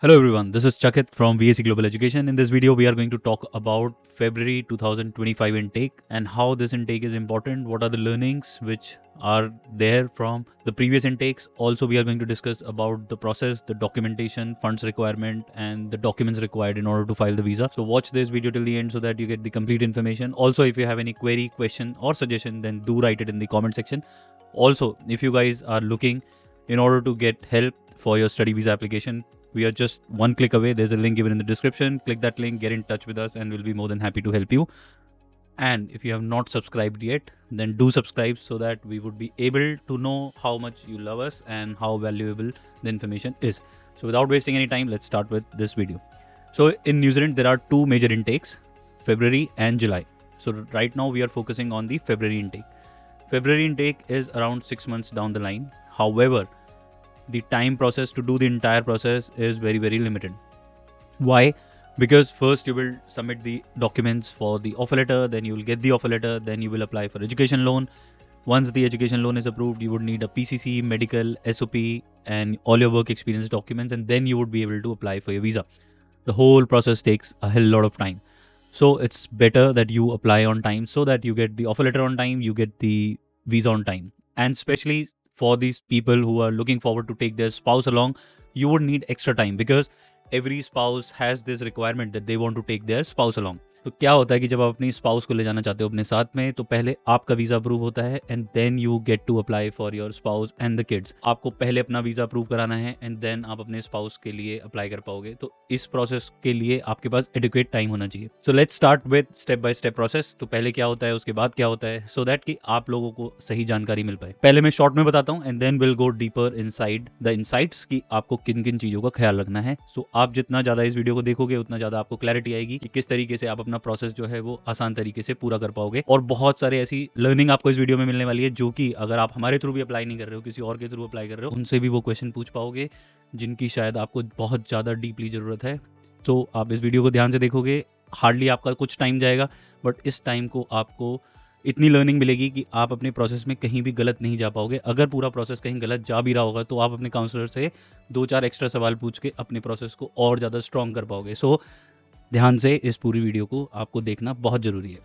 Hello everyone, this is Chakit from VAC Global Education. In this video, we are going to talk about February 2025 intake and how this intake is important, what are the learnings which are there from the previous intakes. Also, we are going to discuss about the process, the documentation, funds requirement and the documents required in order to file the visa. So watch this video till the end so that you get the complete information. Also, if you have any query, question or suggestion, then do write it in the comment section. Also, if you guys are looking in order to get help for your study visa application, we are just one click away. There's a link given in the description. Click that link, get in touch with us, and we'll be more than happy to help you. And if you have not subscribed yet, then do subscribe so that we would be able to know how much you love us and how valuable the information is. So without wasting any time, let's start with this video. So in New Zealand, there are two major intakes, February and July. So right now we are focusing on the February intake. February intake is around 6 months down the line. However, the time process to do the entire process is very limited. Why? Because first you will submit the documents for the offer letter, then you will get the offer letter, then you will apply for education loan. Once the education loan is approved, you would need a PCC, medical, SOP and all your work experience documents, and then you would be able to apply for your visa. The whole process takes a hell lot of time. So it's better that you apply on time so that you get the offer letter on time, you get the visa on time. And especially for these people who are looking forward to take their spouse along, you would need extra time because every spouse has this requirement that they want to take their spouse along. तो क्या होता है कि जब आप अपनी spouse को ले जाना चाहते हो अपने साथ में, तो पहले आपका वीजा अप्रूव होता है and then you get to apply for your spouse and the kids. आपको पहले अपना वीजा अप्रूव कराना है एंड देन आप अपने स्पाउस के लिए अप्लाई कर पाओगे. तो इस प्रोसेस के लिए आपके पास एडुकेट टाइम होना चाहिए. So let's start with step by step process. तो पहले क्या होता है, उसके बाद क्या होता है, सो दैट कि आप लोगों को सही जानकारी मिल पाए. पहले मैं शॉर्ट में बताता हूँ and then will go deeper inside the insights कि आपको किन किन चीजों का ख्याल रखना है. सो आप जितना ज्यादा इस वीडियो को देखोगे उतना ज्यादा आपको क्लैरिटी आएगी कि किस तरीके से आप अपना प्रोसेस जो है वो आसान तरीके से पूरा कर पाओगे. और बहुत सारे ऐसी लर्निंग आपको इस वीडियो में मिलने वाली है जो कि अगर आप हमारे थ्रू भी अप्लाई नहीं कर रहे हो, किसी और के थ्रू अप्लाई कर रहे हो, उनसे भी वो क्वेश्चन पूछ पाओगे जिनकी शायद आपको बहुत ज़्यादा डीपली ज़रूरत है. तो आप इस वीडियो को ध्यान से देखोगे, हार्डली आपका कुछ टाइम जाएगा, बट इस टाइम को आपको इतनी लर्निंग मिलेगी कि आप अपने प्रोसेस में कहीं भी गलत नहीं जा पाओगे. अगर पूरा प्रोसेस कहीं गलत जा भी रहा होगा तो आप अपने काउंसलर से 2-4 एक्स्ट्रा सवाल पूछ के अपने प्रोसेस को और ज़्यादा स्ट्रॉन्ग कर पाओगे. सो ध्यान से इस पूरी वीडियो को आपको देखना बहुत ज़रूरी है.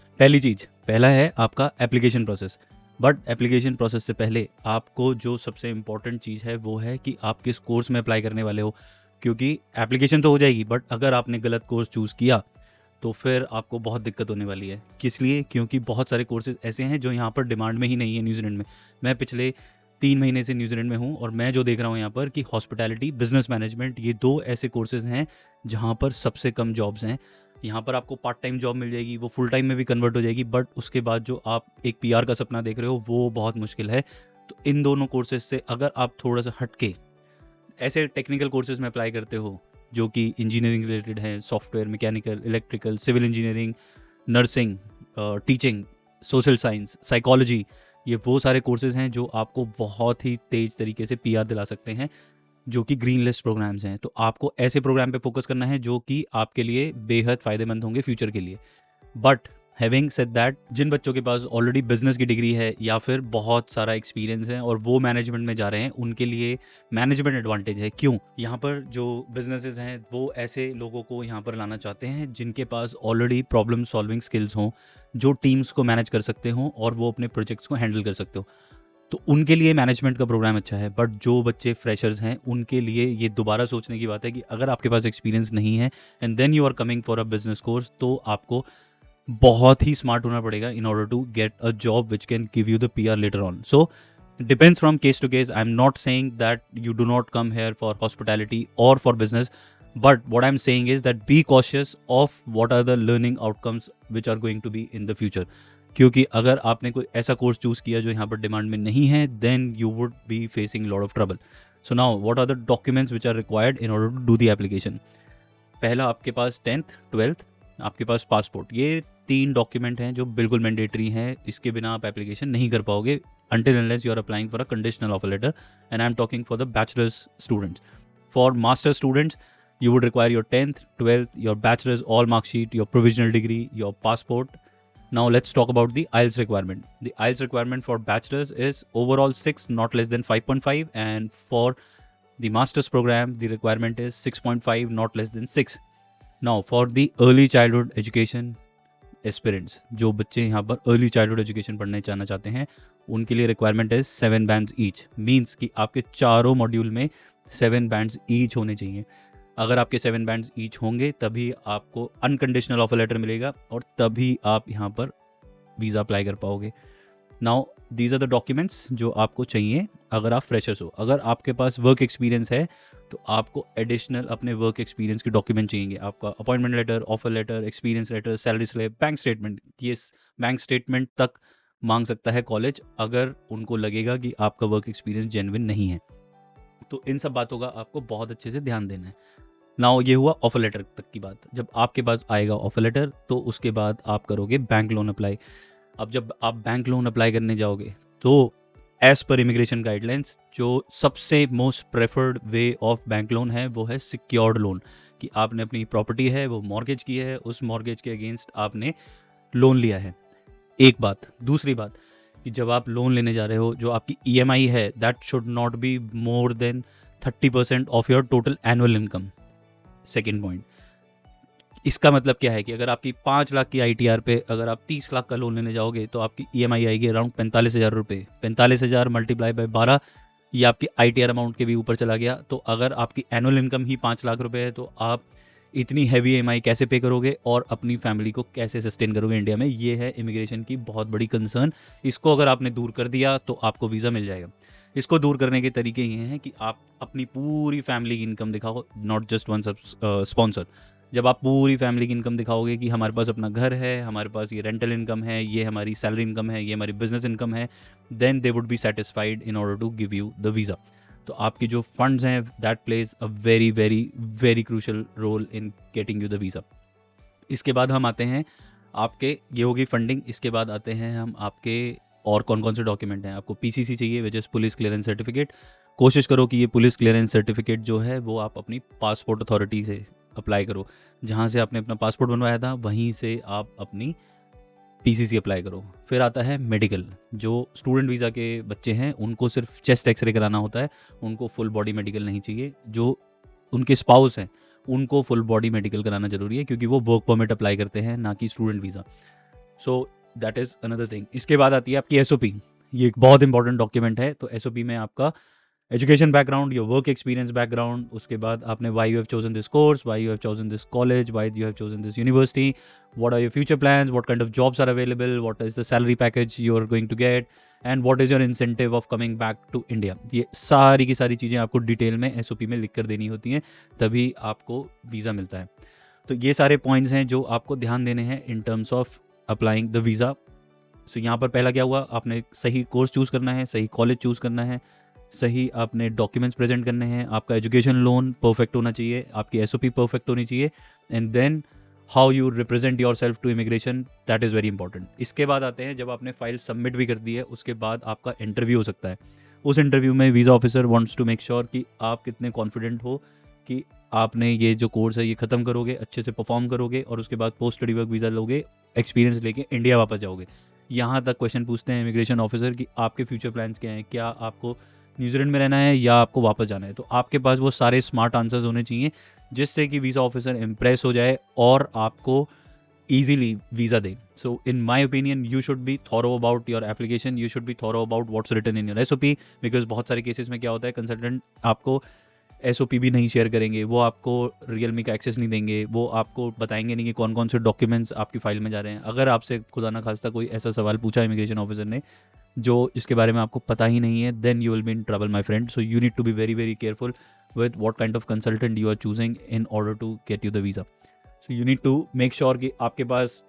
पहला है आपका application process. But application process से पहले आपको जो सबसे इम्पॉर्टेंट चीज़ है वो है कि आप किस कोर्स में अप्लाई करने वाले हो. क्योंकि एप्लीकेशन तो हो जाएगी, बट अगर आपने गलत कोर्स चूज़ किया तो फिर आपको बहुत दिक्कत होने वाली है. किस लिए? क्योंकि बहुत सारे कोर्सेज ऐसे हैं जो यहाँ पर डिमांड में ही नहीं है न्यूजीलैंड में. मैं पिछले 3 महीने से न्यूजीलैंड में हूँ और मैं जो देख रहा हूँ यहाँ पर कि हॉस्पिटैलिटी, बिजनेस मैनेजमेंट, ये 2 ऐसे कोर्सेज हैं जहाँ पर सबसे कम जॉब्स हैं. यहाँ पर आपको पार्ट टाइम जॉब मिल जाएगी, वो फुल टाइम में भी कन्वर्ट हो जाएगी, बट उसके बाद जो आप एक PR का सपना देख रहे हो वो बहुत मुश्किल है. तो इन दोनों कोर्सेज से अगर आप थोड़ा सा हटके ऐसे टेक्निकल कोर्सेज में अप्लाई करते हो जो कि इंजीनियरिंग रिलेटेड हैं, software, mechanical, electrical, civil engineering, nursing, teaching, social science, psychology, ये वो सारे कोर्सेज हैं जो आपको बहुत ही तेज तरीके से PR दिला सकते हैं, जो कि ग्रीन लिस्ट प्रोग्राम्स हैं. तो आपको ऐसे प्रोग्राम पे फोकस करना है जो कि आपके लिए बेहद फ़ायदेमंद होंगे फ्यूचर के लिए. बट हैविंग सेड दैट, जिन बच्चों के पास ऑलरेडी बिजनेस की डिग्री है या फिर बहुत सारा एक्सपीरियंस है और वो मैनेजमेंट में जा रहे हैं, उनके लिए मैनेजमेंट एडवांटेज है. क्यों? यहाँ पर जो बिजनेसेस हैं वो ऐसे लोगों को यहाँ पर लाना चाहते हैं जिनके पास ऑलरेडी प्रॉब्लम सॉल्विंग स्किल्स हों, जो टीम्स को मैनेज कर सकते हों और वो अपने प्रोजेक्ट्स को हैंडल कर सकते हो. तो उनके लिए मैनेजमेंट का प्रोग्राम अच्छा है. बट जो बच्चे फ्रेशर्स हैं उनके लिए ये दोबारा सोचने की बात है कि अगर आपके पास एक्सपीरियंस नहीं है and then you are coming for a business course, तो आपको बहुत ही स्मार्ट होना पड़ेगा in order to get a job which can give you the PR later on. So depends from case to case. I'm not saying that you do not come here for hospitality or for business, but what I'm saying is that be cautious of what are the learning outcomes which are going to be in the future. क्योंकि अगर आपने कोई ऐसा course choose किया जो यहाँ पर demand में नहीं है, then you would be facing lot of trouble. So now what are the documents which are required in order to do the application? पहला, आपके पास 10th 12th, आपके पास पासपोर्ट. ये 3 डॉक्यूमेंट हैं जो बिल्कुल मैंडेटरी हैं. इसके बिना आप एप्लीकेशन नहीं कर पाओगे until unless you are applying for a conditional offer letter, and I'm talking for the bachelor's students. For master students, you would require your 10th 12th, your bachelor's, all mark sheet, your provisional degree, your passport. Now let's talk about the IELTS requirement. The IELTS requirement for bachelor's is overall 6, not less than 5.5, and for The master's program, the requirement is 6.5, not less than 6. Now for the early childhood education aspirants, जो बच्चे यहाँ पर early childhood education पढ़ने जाना चाहते हैं, उनके लिए रिक्वायरमेंट है 7 बैंड्स ईच। मीन्स कि आपके चारों मॉड्यूल में 7 बैंड्स ईच होने चाहिए। अगर आपके 7 बैंड्स ईच होंगे तभी आपको अनकंडीशनल ऑफर लेटर मिलेगा और तभी आप यहाँ पर वीज़ा अप्लाई कर पाओगे। Now these are the documents जो आपको चाहिए अगर आप फ्रेशर्स हो। अगर आपके पास वर्क एक्सपीरियंस है तो आपको एडिशनल अपने वर्क एक्सपीरियंस के डॉक्यूमेंट चाहिए। आपका appointment letter, offer letter, experience letter, salary slip, bank statement. ये बैंक स्टेटमेंट तक मांग सकता है कॉलेज अगर उनको लगेगा कि आपका वर्क एक्सपीरियंस जेन्युइन नहीं है। तो इन सब बातों का आपको बहुत अच्छे से ध्यान देना है। नाउ ये हुआ ऑफर लेटर तक की बात। जब आपके पास आएगा ऑफर लेटर तो उसके बाद आप करोगे बैंक लोन अप्लाई। अब जब आप बैंक लोन अप्लाई करने जाओगे तो एज पर इमिग्रेशन गाइडलाइंस जो सबसे most preferred way of bank loan है वो है सिक्योर्ड लोन, कि आपने अपनी प्रॉपर्टी है वो मॉर्गेज की है, उस मॉर्गेज के अगेंस्ट आपने लोन लिया है। एक बात। दूसरी बात कि जब आप लोन लेने जा रहे हो, जो आपकी EMI है that should not be more than 30% of your total annual income. Second point, इसका मतलब क्या है कि अगर आपकी 5 लाख की ITR पे अगर आप 30 लाख का लोन लेने जाओगे तो आपकी EMI आएगी अराउंड 45,000 रुपये। 45,000 मल्टीप्लाई बाय 12, ये आपकी ITR अमाउंट के भी ऊपर चला गया। तो अगर आपकी एनुअल इनकम ही 5 लाख रुपये है तो आप इतनी हैवी EMI कैसे पे करोगे और अपनी फैमिली को कैसे सस्टेन करोगे इंडिया में? ये है इमिग्रेशन की बहुत बड़ी कंसर्न। इसको अगर आपने दूर कर दिया तो आपको वीज़ा मिल जाएगा। इसको दूर करने के तरीके ये हैं कि आप अपनी पूरी फैमिली की इनकम दिखाओ, नॉट जस्ट वन स्पॉन्सर। जब आप पूरी फैमिली की इनकम दिखाओगे कि हमारे पास अपना घर है, हमारे पास ये रेंटल इनकम है, ये हमारी सैलरी इनकम है, ये हमारी बिजनेस इनकम है, then they would be satisfied in order to give you the visa. तो आपकी जो फंड्स हैं that plays a very very very crucial role in getting you the visa. इसके बाद हम आते हैं आपके, ये होगी फंडिंग। इसके बाद आते हैं हम आपके और कौन कौन से डॉक्यूमेंट हैं। आपको PCC चाहिए which is police clearance certificate. कोशिश करो कि ये पुलिस क्लियरेंस सर्टिफिकेट जो है वो आप अपनी पासपोर्ट अथॉरिटी से अप्लाई करो। जहाँ से आपने अपना पासपोर्ट बनवाया था वहीं से आप अपनी PCC अप्लाई करो। फिर आता है मेडिकल। जो स्टूडेंट वीज़ा के बच्चे हैं उनको सिर्फ चेस्ट एक्सरे कराना होता है, उनको फुल बॉडी मेडिकल नहीं चाहिए। जो उनके स्पाउस हैं उनको फुल बॉडी मेडिकल कराना जरूरी है क्योंकि वो वर्क परमिट अप्लाई करते हैं, ना कि student visa. So that is another thing. इसके बाद आती है आपकी SOP। ये एक बहुत इंपॉर्टेंट डॉक्यूमेंट है। तो SOP में आपका education background, your work experience background, उसके बाद आपने why you have chosen this course, why you have chosen this college, why you have chosen this university, what are your future plans, what kind of jobs are available, what is the salary package you are going to get and what is your incentive of coming back to India. ये सारी की सारी चीज़ें आपको detail में SOP में लिख कर देनी होती हैं, तभी आपको वीज़ा मिलता है। तो ये सारे पॉइंट्स हैं जो आपको ध्यान देने हैं in terms of applying the visa. सो यहाँ पर पहला क्या हुआ, आपने सही कोर्स चूज़ करना है, सही कॉलेज चूज़ करना है, सही आपने डॉक्यूमेंट्स प्रेजेंट करने हैं, आपका एजुकेशन लोन परफेक्ट होना चाहिए, आपकी SOP परफेक्ट होनी चाहिए, and then how you represent your self to immigration, that is very important. इसके बाद आते हैं जब आपने फाइल सबमिट भी कर दी है उसके बाद आपका इंटरव्यू हो सकता है। उस इंटरव्यू में visa officer wants to make sure कि आप कितने कॉन्फिडेंट हो कि आपने ये जो कोर्स है ये ख़त्म करोगे, अच्छे से परफॉर्म करोगे और उसके बाद पोस्ट स्टडी वर्क वीज़ा लोगे, एक्सपीरियंस लेके इंडिया वापस जाओगे। यहाँ तक क्वेश्चन पूछते हैं इमिग्रेशन ऑफिसर कि आपके फ्यूचर प्लान्स क्या हैं, क्या आपको न्यूजीलैंड में रहना है या आपको वापस जाना है। तो आपके पास वो सारे स्मार्ट आंसर्स होने चाहिए जिससे कि वीज़ा ऑफिसर इम्प्रेस हो जाए और आपको ईजिली वीज़ा दे। So in my opinion you should be thorough about your application, you should be thorough about what's written in your SOP, because बहुत सारे केसेस में क्या होता है कंसल्टेंट आपको SOP भी नहीं शेयर करेंगे, वो आपको रियलमी का एक्सेस नहीं देंगे, वो आपको बताएंगे नहीं कि कौन कौन से डॉक्यूमेंट्स आपकी फाइल में जा रहे हैं। अगर आपसे खुदा ना खास्ता कोई ऐसा सवाल पूछा इमिग्रेशन ऑफिसर ने जो इसके बारे में आपको पता ही नहीं है, then you will be in trouble my friend. So you need to be very very careful with what kind of consultant you are choosing in order to get you the visa. So you need to make sure कि आपके पास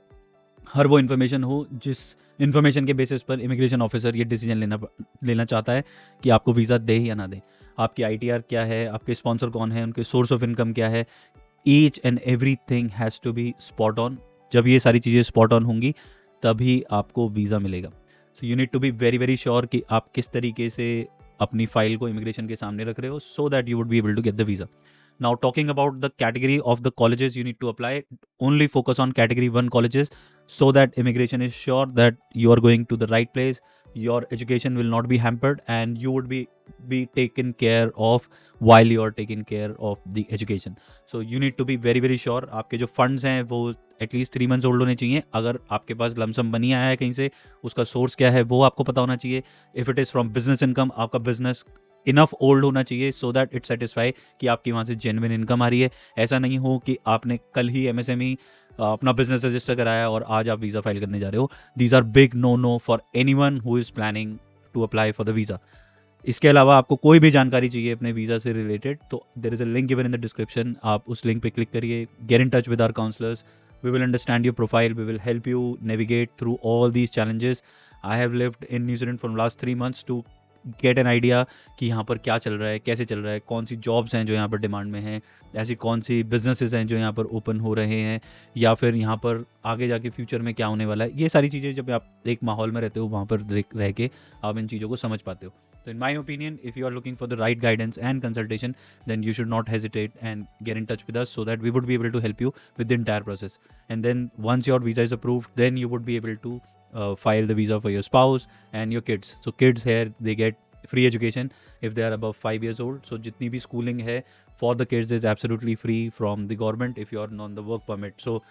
हर वो information हो जिस information के basis पर immigration officer ये decision लेना चाहता है कि आपको वीज़ा दे या ना दे। आपकी ITR क्या है, आपके स्पॉन्सर कौन है, उनके सोर्स ऑफ इनकम क्या है, each and everything has to be spot on. जब ये सारी चीज़ें स्पॉट ऑन होंगी तभी आपको वीज़ा मिलेगा। So you need to be very very sure कि आप किस तरीके से अपनी फाइल को इमिग्रेशन के सामने रख रहे हो, so that you would be able to get the visa. Now talking about the category of the colleges you need to apply, only focus on category 1 colleges so that immigration is sure that you are going to the right place, your education will not be hampered, and you would be taken care of while you are taking care of the education. So you need to be very very sure आपके जो funds हैं वो at least 3 months old होने चाहिए. अगर आपके पास lump sum बनी आया है कहीं से, उसका सोर्स क्या है वो आपको पता होना चाहिए. If it is from business income, आपका बिजनेस इनफ ओल्ड होना चाहिए सो दैट इट सेटिस्फाई कि आपकी वहाँ से जेन्युइन इनकम आ रही है. ऐसा नहीं हो कि आपने कल ही एमएसएमई अपना बिजनेस रजिस्टर कराया और आज आप वीज़ा फाइल करने जा रहे हो. These are big no no for anyone who is planning to apply for the visa. इसके अलावा आपको कोई भी जानकारी चाहिए अपने वीज़ा से रिलेटेड, तो there is a link given in the description. आप उस लिंक पे क्लिक करिए. Get in touch with our counsellors. We will understand your profile. We will help you navigate through all these challenges. I have lived in New Zealand for the last 3 months to get an idea कि यहाँ पर क्या चल रहा है, कैसे चल रहा है, कौन सी जॉब्स हैं जो यहाँ पर डिमांड में हैं, ऐसी कौन सी बिजनेसेस हैं जो यहाँ पर ओपन हो रहे हैं, या फिर यहाँ पर आगे जाके फ्यूचर में क्या होने वाला है. ये सारी चीज़ें जब आप एक माहौल में रहते हो वहाँ पर रह के आप इन चीज़ों को समझ पाते हो. So in my opinion, if you are looking for the right guidance and consultation, then you should not hesitate and get in touch with us so that we would be able to help you with the entire process. And then once your visa is approved, then you would be able to file the visa for your spouse and your kids. So kids here, they get free education if they are above 5 years old. So jitni bhi schooling hai for the kids is absolutely free from the government if you are on the work permit. So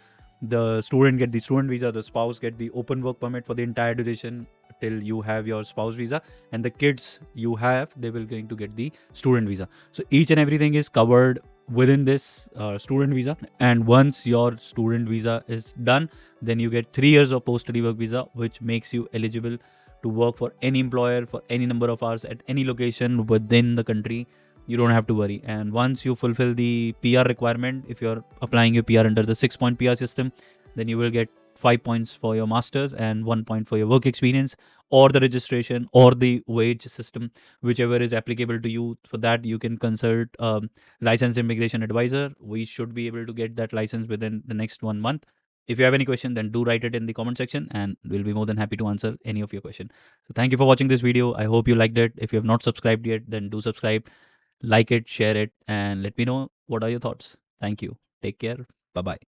the student get the student visa, the spouse get the open work permit for the entire duration till you have your spouse visa, and the kids you have, they will going to get the student visa. So each and everything is covered within this student visa. And once your student visa is done, then you get 3 years of post study work visa, which makes you eligible to work for any employer for any number of hours at any location within the country. You don't have to worry. And once you fulfill the PR requirement, if you're applying your PR under the 6-point PR system, then you will get 5 points for your masters and 1 point for your work experience, or the registration, or the wage system, whichever is applicable to you. For that, you can consult licensed immigration advisor. We should be able to get that license within the next 1 month. If you have any question, then do write it in the comment section and we'll be more than happy to answer any of your question. So thank you for watching this video. I hope you liked it. If you have not subscribed yet, then do subscribe, like it, share it, and let me know what are your thoughts. Thank you. Take care. Bye bye.